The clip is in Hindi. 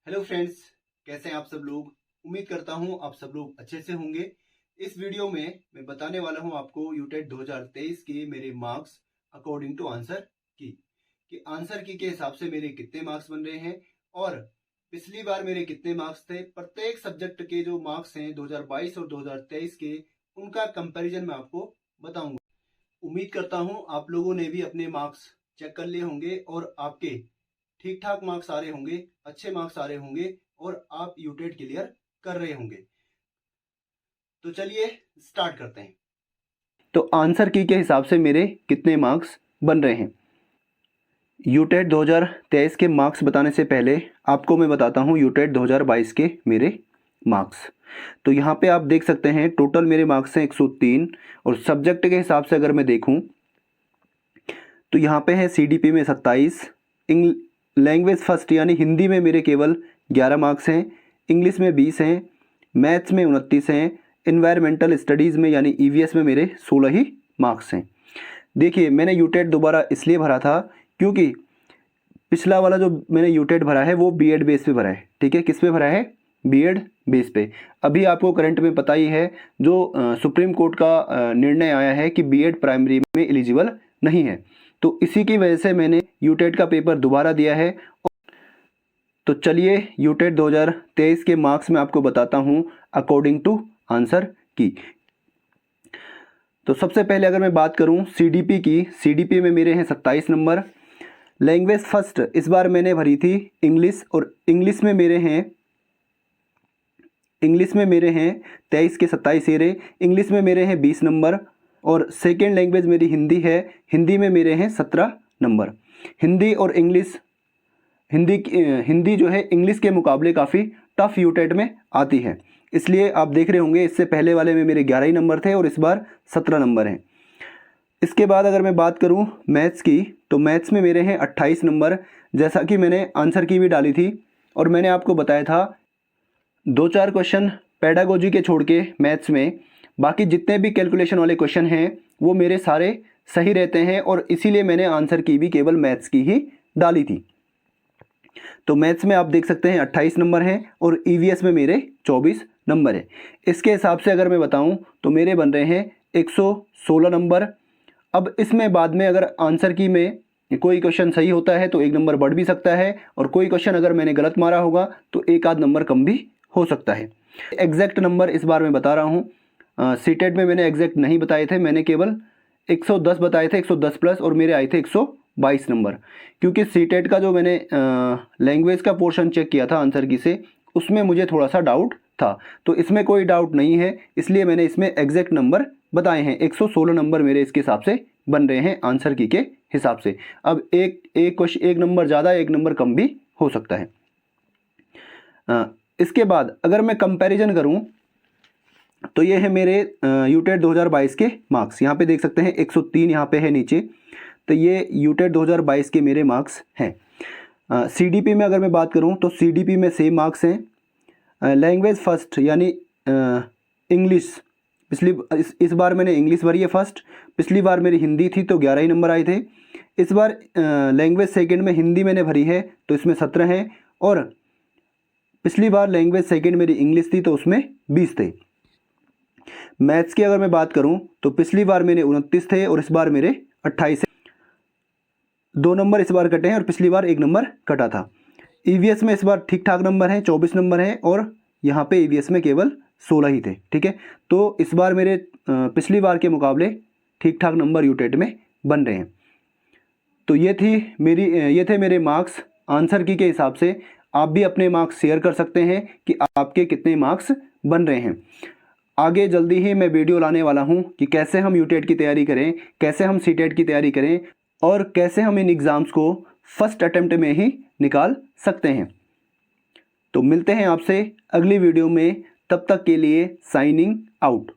हेलो फ्रेंड्स, कैसे हैं आप सब लोग। उम्मीद करता हूं आप सब लोग अच्छे से होंगे। इस वीडियो में मैं बताने वाला हूं आपको यूटेट 2023 के मेरे मार्क्स अकॉर्डिंग टू आंसर की कि आंसर की के हिसाब से मेरे कितने मार्क्स बन रहे हैं और पिछली बार मेरे कितने मार्क्स थे। प्रत्येक सब्जेक्ट के जो मार्क्स हैं 2022 और 2023 के, उनका कंपैरिजन मैं आपको बताऊंगा। उम्मीद करता हूं आप लोगों ने भी अपने मार्क्स चेक कर लिए होंगे और आपके ठीक ठाक मार्क्स आ रहे होंगे, अच्छे मार्क्स आ रहे होंगे और आप यूटेट क्लियर कर रहे होंगे। तो चलिए स्टार्ट करते हैं। तो आंसर की के हिसाब से मेरे कितने मार्क्स बन रहे हैं। यूटेट 2023 के मार्क्स बताने से पहले आपको मैं बताता हूं यूटेट 2022 के मेरे मार्क्स। तो यहाँ पे आप देख सकते हैं टोटल मेरे मार्क्स हैं 103 और सब्जेक्ट के हिसाब से अगर मैं देखूं तो यहाँ पे है सीडीपी में 27, लैंग्वेज फर्स्ट यानी हिंदी में मेरे केवल 11 मार्क्स हैं, इंग्लिश में 20 हैं, मैथ्स में 29 हैं, इन्वायरमेंटल स्टडीज़ में यानी ईवीएस में मेरे 16 ही मार्क्स हैं। देखिए मैंने यूटेट दोबारा इसलिए भरा था क्योंकि पिछला वाला जो मैंने यूटेट भरा है वो बीएड बेस पे भरा है। ठीक है, किस पे भरा है? बीएड बेस पे। अभी आपको करंट में पता ही है जो सुप्रीम कोर्ट का निर्णय आया है कि बीएड प्राइमरी में एलिजिबल नहीं है, तो इसी की वजह से मैंने यूटेट का पेपर दोबारा दिया है। तो चलिए यूटेट 2023 के मार्क्स में आपको बताता हूं अकॉर्डिंग टू आंसर की। तो सबसे पहले अगर मैं बात करूं सीडीपी की, सीडीपी में मेरे हैं 27 नंबर। लैंग्वेज फर्स्ट इस बार मैंने भरी थी इंग्लिश और इंग्लिश में मेरे हैं 23 के 27 एरे, इंग्लिश में मेरे हैं 20 नंबर और सेकेंड लैंग्वेज मेरी हिंदी है, हिंदी में मेरे हैं 17 नंबर। हिंदी और इंग्लिश, हिंदी जो है इंग्लिश के मुकाबले काफ़ी टफ यूटेट में आती है, इसलिए आप देख रहे होंगे इससे पहले वाले में मेरे 11 ही नंबर थे और इस बार 17 नंबर हैं। इसके बाद अगर मैं बात करूं मैथ्स की तो मैथ्स में मेरे हैं 28 नंबर, जैसा कि मैंने आंसर की भी डाली थी और मैंने आपको बताया था 2-4 क्वेश्चन पेडागोजी के छोड़ के मैथ्स में बाकी जितने भी कैलकुलेशन वाले क्वेश्चन हैं वो मेरे सारे सही रहते हैं और इसीलिए मैंने आंसर की भी केवल मैथ्स की ही डाली थी। तो मैथ्स में आप देख सकते हैं 28 नंबर हैं और ईवीएस में मेरे 24 नंबर है। इसके हिसाब से अगर मैं बताऊं तो मेरे बन रहे हैं 116 नंबर। अब इसमें बाद में अगर आंसर की में कोई क्वेश्चन सही होता है तो एक नंबर बढ़ भी सकता है और कोई क्वेश्चन अगर मैंने गलत मारा होगा तो एक आध नंबर कम भी हो सकता है। एग्जैक्ट नंबर इस बार मैं बता रहा हूँ। सीटेट में मैंने एग्जैक्ट नहीं बताए थे, मैंने केवल 110 बताए थे, 110 प्लस, और मेरे आए थे 122 नंबर। क्योंकि सीटेट का जो मैंने लैंग्वेज का पोर्शन चेक किया था आंसर की से, उसमें मुझे थोड़ा सा डाउट था, तो इसमें कोई डाउट नहीं है, इसलिए मैंने इसमें एग्जैक्ट नंबर बताए हैं। 116 नंबर मेरे इसके हिसाब से बन रहे हैं आंसर की के हिसाब से। अब एक नंबर ज़्यादा एक नंबर कम भी हो सकता है। इसके बाद अगर मैं कंपैरिजन करूं तो ये है मेरे यूटेट 2022 के मार्क्स। यहाँ पे देख सकते हैं 103 यहाँ पे है नीचे, तो ये यूटेट 2022 के मेरे मार्क्स हैं। सीडीपी में अगर मैं बात करूं तो सीडीपी में सेम मार्क्स हैं। लैंग्वेज फर्स्ट यानी इंग्लिश, इस बार मैंने इंग्लिश भरी है फर्स्ट, पिछली बार मेरी हिंदी थी तो 11 ही नंबर आए थे। इस बार लैंग्वेज सेकेंड में हिंदी मैंने भरी है तो इसमें 17 हैं और पिछली बार लैंग्वेज सेकेंड मेरी इंग्लिश थी तो उसमें 20 थे। मैथ्स की अगर मैं बात करूं तो पिछली बार मेरे 29 थे और इस बार मेरे 28 है। 2 नंबर इस बार कटे हैं और पिछली बार 1 नंबर कटा था। ईवीएस में इस बार ठीक ठाक नंबर हैं, 24 नंबर हैं और यहाँ पे ईवीएस में केवल 16 ही थे। ठीक है, तो इस बार मेरे पिछली बार के मुकाबले ठीक ठाक नंबर यूटेट में बन रहे हैं। तो ये थे मेरे मार्क्स आंसर की के हिसाब से। आप भी अपने मार्क्स शेयर कर सकते हैं कि आपके कितने मार्क्स बन रहे हैं। आगे जल्दी ही मैं वीडियो लाने वाला हूं कि कैसे हम यूटेट की तैयारी करें, कैसे हम सीटेट की तैयारी करें और कैसे हम इन एग्ज़ाम्स को फर्स्ट अटेम्प्ट में ही निकाल सकते हैं। तो मिलते हैं आपसे अगली वीडियो में, तब तक के लिए साइनिंग आउट।